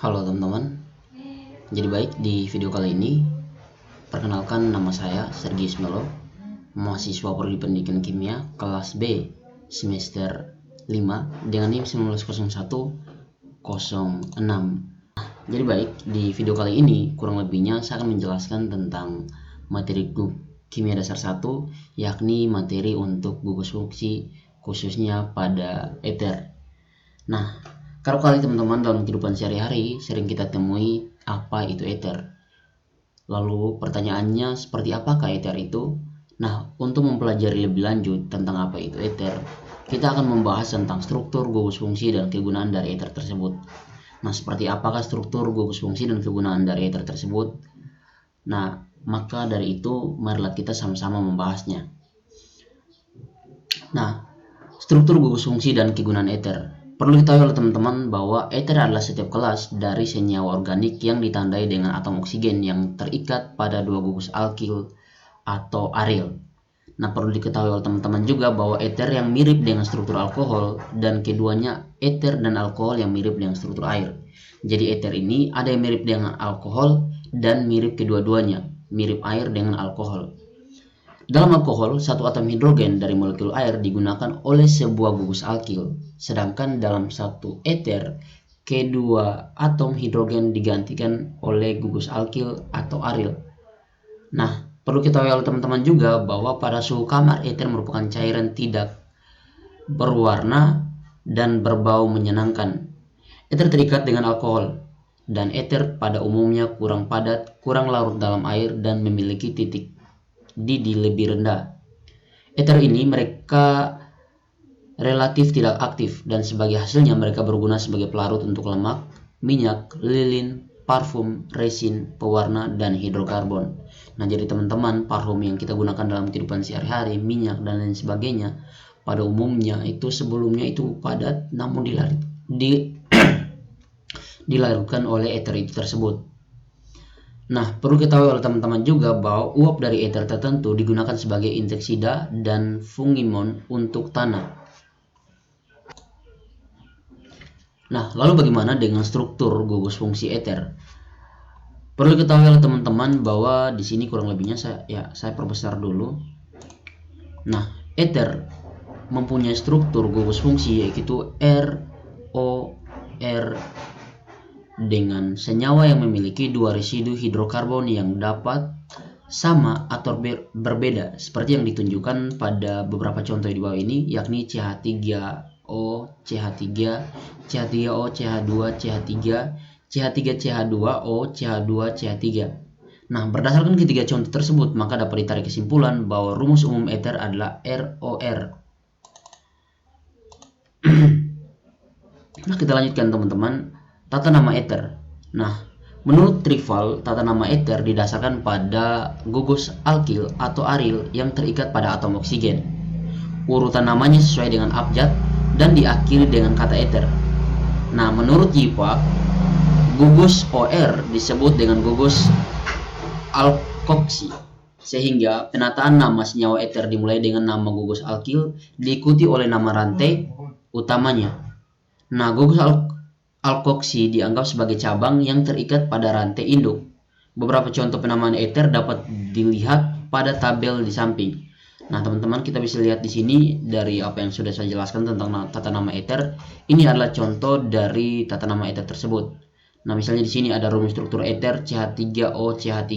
Halo teman-teman, jadi baik di video kali ini perkenalkan nama saya Sergius Melo, mahasiswa Prodi Pendidikan Kimia kelas B semester 5 dengan NIM 190106. Jadi baik, di video kali ini kurang lebihnya saya akan menjelaskan tentang materi kimia dasar 1, yakni materi untuk gugus fungsi khususnya pada ether. Nah, kerap kali teman-teman dalam kehidupan sehari-hari sering kita temui apa itu ether. Lalu pertanyaannya, seperti apakah ether itu? Nah, untuk mempelajari lebih lanjut tentang apa itu ether, kita akan membahas tentang struktur, gugus fungsi, dan kegunaan dari ether tersebut. Nah, seperti apakah struktur, gugus fungsi, dan kegunaan dari ether tersebut? Nah, maka dari itu marilah kita sama-sama membahasnya. Nah, struktur, gugus fungsi, dan kegunaan ether. Perlu diketahui oleh teman-teman bahwa ether adalah setiap kelas dari senyawa organik yang ditandai dengan atom oksigen yang terikat pada dua gugus alkil atau aril. Nah, perlu diketahui oleh teman-teman juga bahwa ether yang mirip dengan struktur alkohol dan keduanya ether dan alkohol yang mirip dengan struktur air. Jadi ether ini ada yang mirip dengan alkohol dan mirip kedua-duanya, mirip air dengan alkohol. Dalam alkohol, satu atom hidrogen dari molekul air digunakan oleh sebuah gugus alkil, sedangkan dalam satu ether, kedua atom hidrogen digantikan oleh gugus alkil atau aril. Nah, perlu kita tahu oleh teman-teman juga bahwa pada suhu kamar, ether merupakan cairan tidak berwarna dan berbau menyenangkan. Ether terikat dengan alkohol, dan ether pada umumnya kurang padat, kurang larut dalam air, dan memiliki titik didih lebih rendah. Ether ini mereka relatif tidak aktif, dan sebagai hasilnya mereka berguna sebagai pelarut untuk lemak, minyak, lilin, parfum, resin, pewarna, dan hidrokarbon. Nah, jadi teman-teman, parfum yang kita gunakan dalam kehidupan sehari-hari, minyak, dan lain sebagainya, pada umumnya itu sebelumnya itu padat, namun dilarutkan oleh ether itu tersebut. Nah, perlu diketahui oleh teman-teman juga bahwa uap dari ether tertentu digunakan sebagai inseksida dan fungimon untuk tanah. Nah, lalu bagaimana dengan struktur gugus fungsi ether? Perlu diketahui oleh teman-teman bahwa di sini kurang lebihnya saya perbesar dulu. Nah, ether mempunyai struktur gugus fungsi yaitu ROR dengan senyawa yang memiliki dua residu hidrokarbon yang dapat sama atau berbeda seperti yang ditunjukkan pada beberapa contoh di bawah ini, yakni CH3O, CH3, CH3O, CH2, CH3, CH3CH2O, CH2, CH3. Nah, berdasarkan ketiga contoh tersebut, maka dapat ditarik kesimpulan bahwa rumus umum ether adalah ROR. Nah, kita lanjutkan teman-teman. Tata nama ether. Nah, menurut Trival, tata nama ether didasarkan pada gugus alkil atau aril yang terikat pada atom oksigen. Urutan namanya sesuai dengan abjad dan diakhiri dengan kata ether. Nah, menurut Yipak, gugus OR disebut dengan gugus alkoksi, sehingga penataan nama senyawa ether dimulai dengan nama gugus alkil diikuti oleh nama rantai utamanya. Nah, gugus alkoksi dianggap sebagai cabang yang terikat pada rantai induk. Beberapa contoh penamaan ether dapat dilihat pada tabel di samping. Nah, teman-teman, kita bisa lihat di sini dari apa yang sudah saya jelaskan tentang tata nama ether. Ini adalah contoh dari tata nama ether tersebut. Nah, misalnya di sini ada rumus struktur ether CH3O CH3.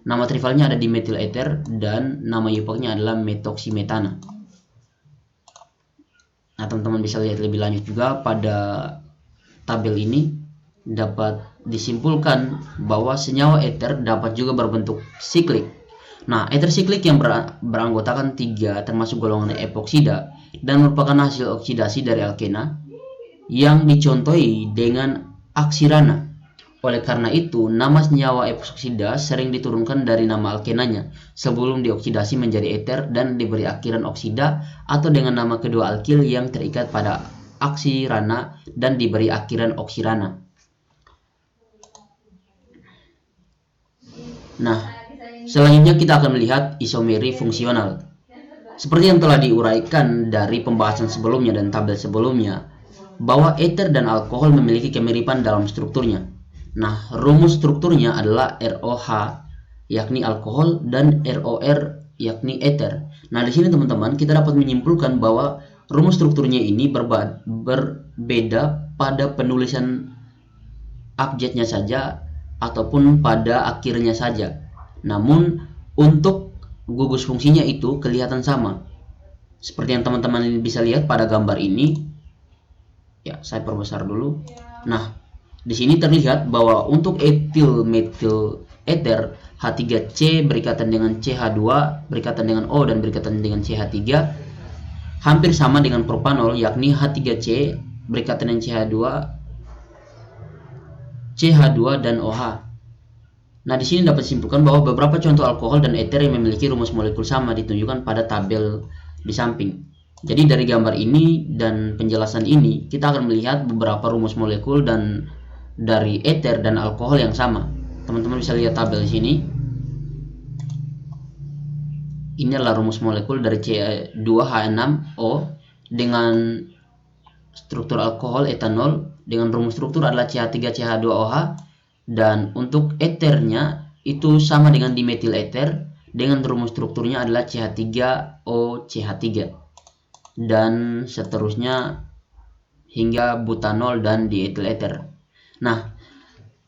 Nama trivalnya ada di metil ether dan nama Yupaknya adalah metoksimetana. Nah, teman-teman bisa lihat lebih lanjut juga pada tabel ini dapat disimpulkan bahwa senyawa ether dapat juga berbentuk siklik. Nah, ether siklik yang beranggotakan 3 termasuk golongan epoksida dan merupakan hasil oksidasi dari alkena yang dicontohi dengan aksirana. Oleh karena itu, nama senyawa epoksida sering diturunkan dari nama alkenanya sebelum dioksidasi menjadi ether dan diberi akhiran oksida atau dengan nama kedua alkil yang terikat pada aksirana dan diberi akhiran oksirana. Nah, selanjutnya kita akan melihat isomeri fungsional. Seperti yang telah diuraikan dari pembahasan sebelumnya dan tabel sebelumnya, bahwa eter dan alkohol memiliki kemiripan dalam strukturnya. Nah, rumus strukturnya adalah ROH yakni alkohol dan ROR yakni eter. Nah, di sini teman-teman kita dapat menyimpulkan bahwa rumus strukturnya ini berbeda pada penulisan abjadnya saja ataupun pada akhirnya saja. Namun untuk gugus fungsinya itu kelihatan sama. Seperti yang teman-teman bisa lihat pada gambar ini. Ya, saya perbesar dulu. Nah, di sini terlihat bahwa untuk etil metil eter H3C berikatan dengan CH2 berikatan dengan O dan berikatan dengan CH3 hampir sama dengan propanol, yakni H3C berikatan dengan CH2 dan OH. Nah, di sini dapat disimpulkan bahwa beberapa contoh alkohol dan eter yang memiliki rumus molekul sama ditunjukkan pada tabel di samping. Jadi dari gambar ini dan penjelasan ini kita akan melihat beberapa rumus molekul dan dari eter dan alkohol yang sama. Teman-teman bisa lihat tabel di sini. Ini adalah rumus molekul dari C2H6O dengan struktur alkohol etanol dengan rumus struktur adalah CH3CH2OH, dan untuk eternya itu sama dengan dimetil eter dengan rumus strukturnya adalah CH3OCH3 dan seterusnya hingga butanol dan dietil eter. Nah,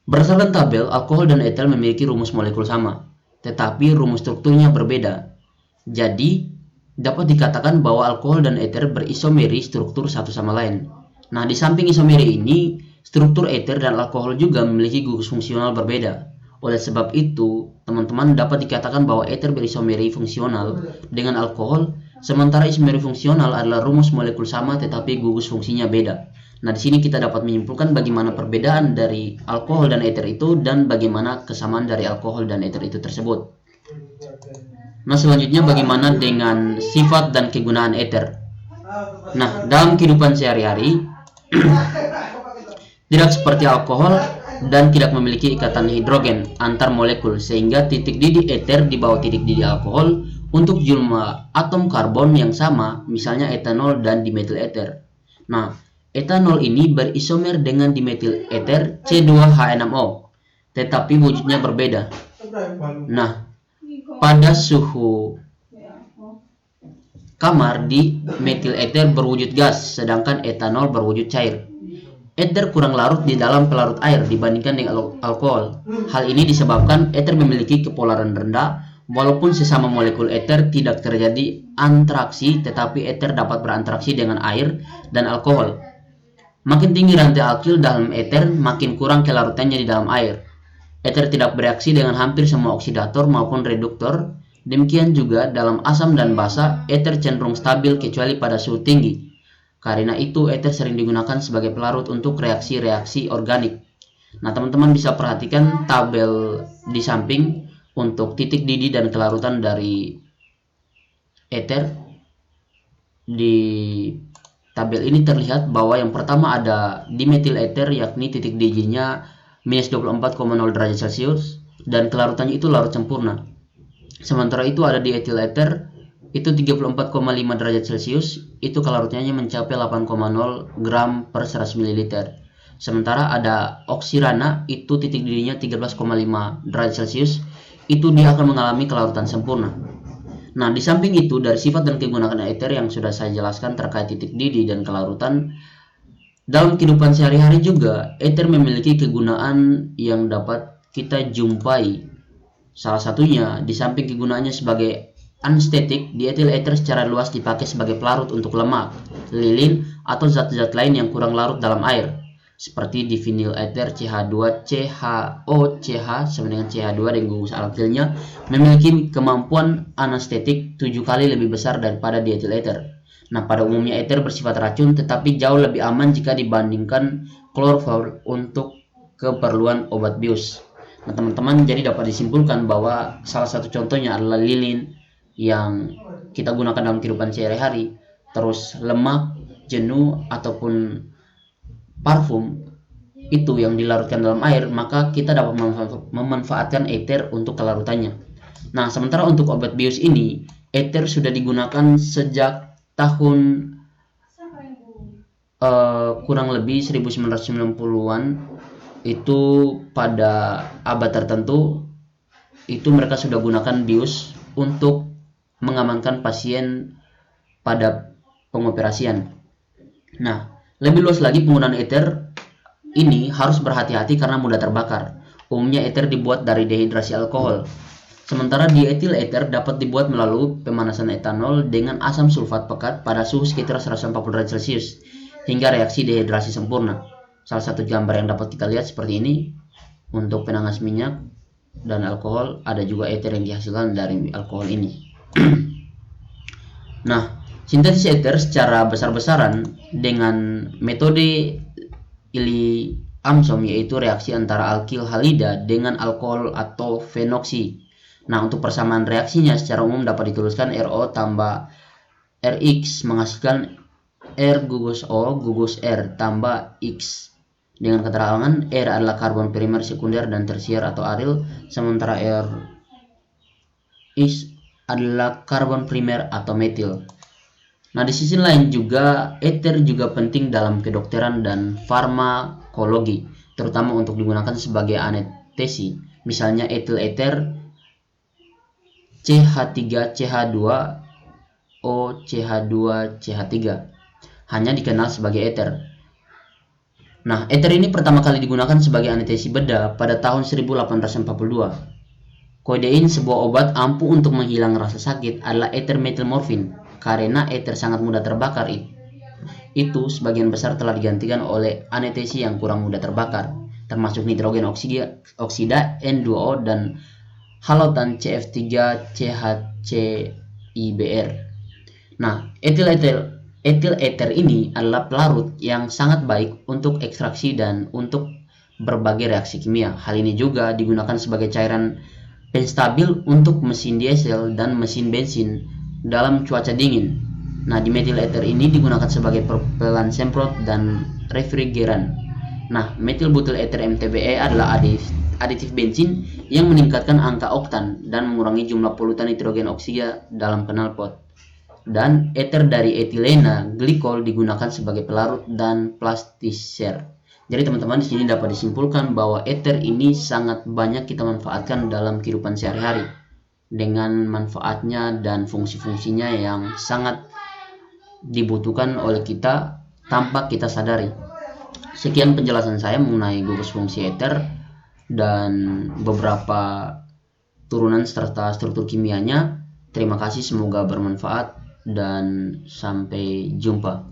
berdasarkan tabel, alkohol dan eter memiliki rumus molekul sama, tetapi rumus strukturnya berbeda. Jadi, dapat dikatakan bahwa alkohol dan eter berisomeri struktur satu sama lain. Nah, di samping isomeri ini, struktur eter dan alkohol juga memiliki gugus fungsional berbeda. Oleh sebab itu, teman-teman dapat dikatakan bahwa eter berisomeri fungsional dengan alkohol, sementara isomeri fungsional adalah rumus molekul sama tetapi gugus fungsinya beda. Nah, di sini kita dapat menyimpulkan bagaimana perbedaan dari alkohol dan eter itu dan bagaimana kesamaan dari alkohol dan eter itu tersebut. Nah, selanjutnya bagaimana dengan sifat dan kegunaan eter. Nah, dalam kehidupan sehari-hari tidak seperti alkohol dan tidak memiliki ikatan hidrogen antar molekul sehingga titik didih eter di bawah titik didih alkohol untuk jumlah atom karbon yang sama, misalnya etanol dan dimetil eter. Nah, etanol ini berisomer dengan dimetil eter C2H6O, tetapi wujudnya berbeda. Nah, pada suhu kamar di metil eter berwujud gas, sedangkan etanol berwujud cair. Eter kurang larut di dalam pelarut air dibandingkan dengan alkohol. Hal ini disebabkan eter memiliki kepolaran rendah, walaupun sesama molekul eter tidak terjadi anteraksi, tetapi eter dapat beranteraksi dengan air dan alkohol. Makin tinggi rantai alkil dalam eter, makin kurang kelarutannya di dalam air. Eter tidak bereaksi dengan hampir semua oksidator maupun reduktor. Demikian juga dalam asam dan basa, eter cenderung stabil kecuali pada suhu tinggi. Karena itu, eter sering digunakan sebagai pelarut untuk reaksi-reaksi organik. Nah, teman-teman bisa perhatikan tabel di samping untuk titik didih dan kelarutan dari eter. Di tabel ini terlihat bahwa yang pertama ada dimetil eter, yakni titik didihnya minus 24,0 derajat Celcius dan kelarutannya itu larut sempurna. Sementara itu ada dietil eter itu 34,5 derajat Celcius, itu kelarutannya mencapai 8,0 gram per 100 ml. Sementara ada oksirana itu titik didihnya 13,5 derajat Celcius, itu dia akan mengalami kelarutan sempurna. Nah, di samping itu dari sifat dan kegunaan eter yang sudah saya jelaskan terkait titik didih dan kelarutan, dalam kehidupan sehari-hari juga eter memiliki kegunaan yang dapat kita jumpai. Salah satunya, di samping kegunaannya sebagai anestetik, dietil eter secara luas dipakai sebagai pelarut untuk lemak, lilin, atau zat-zat lain yang kurang larut dalam air, seperti di vinil eter CH2CHOCH sama dengan CH2 dan gugus alkilnya memiliki kemampuan anestetik 7 kali lebih besar daripada dietil eter. Nah, pada umumnya eter bersifat racun tetapi jauh lebih aman jika dibandingkan kloroform untuk keperluan obat bius. Nah, teman-teman, jadi dapat disimpulkan bahwa salah satu contohnya adalah lilin yang kita gunakan dalam kehidupan sehari-hari, terus lemak, jenuh, ataupun parfum itu yang dilarutkan dalam air, maka kita dapat memanfaatkan eter untuk kelarutannya. Nah, sementara untuk obat bius ini, eter sudah digunakan sejak tahun kurang lebih 1990-an itu pada abad tertentu itu mereka sudah gunakan bius untuk mengamankan pasien pada pengoperasian. Nah, lebih luas lagi penggunaan ether ini harus berhati-hati karena mudah terbakar. Umumnya ether dibuat dari dehidrasi alkohol. Sementara dietil ether dapat dibuat melalui pemanasan etanol dengan asam sulfat pekat pada suhu sekitar 140 derajat Celcius hingga reaksi dehidrasi sempurna. Salah satu gambar yang dapat kita lihat seperti ini untuk penanas minyak dan alkohol, ada juga ether yang dihasilkan dari alkohol ini. Nah, sintesis ether secara besar-besaran dengan metode Illy-Amsom yaitu reaksi antara alkil halida dengan alkohol atau fenoksi. Nah, untuk persamaan reaksinya secara umum dapat dituliskan RO tambah RX menghasilkan R gugus O gugus R tambah X. Dengan keterangan R adalah karbon primer, sekunder, dan tersier atau aril, sementara R X adalah karbon primer atau metil. Nah, di sisi lain juga ether juga penting dalam kedokteran dan farmakologi, terutama untuk digunakan sebagai anestesi. Misalnya etil ether CH3CH2OCH2CH3 hanya dikenal sebagai ether. Nah, ether ini pertama kali digunakan sebagai anestesi bedah pada tahun 1842. Kodein, sebuah obat ampuh untuk menghilang rasa sakit, adalah ether metilmorfin. Karena ether sangat mudah terbakar, itu sebagian besar telah digantikan oleh anestesi yang kurang mudah terbakar, termasuk nitrogen oksida N2O dan halotan CF3CHClBr. Nah, etil ether ini adalah pelarut yang sangat baik untuk ekstraksi dan untuk berbagai reaksi kimia. Hal ini juga digunakan sebagai cairan penstabil untuk mesin diesel dan mesin bensin dalam cuaca dingin. Nah, dimetil ether ini digunakan sebagai propelan semprot dan refrigeran. Nah, metil butyl ether MTBE adalah aditif bensin yang meningkatkan angka oktan dan mengurangi jumlah polutan nitrogen oksida dalam knalpot. Dan ether dari etilena glikol digunakan sebagai pelarut dan plastiser. Jadi teman-teman, di sini dapat disimpulkan bahwa ether ini sangat banyak kita manfaatkan dalam kehidupan sehari-hari dengan manfaatnya dan fungsi-fungsinya yang sangat dibutuhkan oleh kita tanpa kita sadari. Sekian penjelasan saya mengenai gugus fungsi ether dan beberapa turunan serta struktur kimianya. Terima kasih, semoga bermanfaat dan sampai jumpa.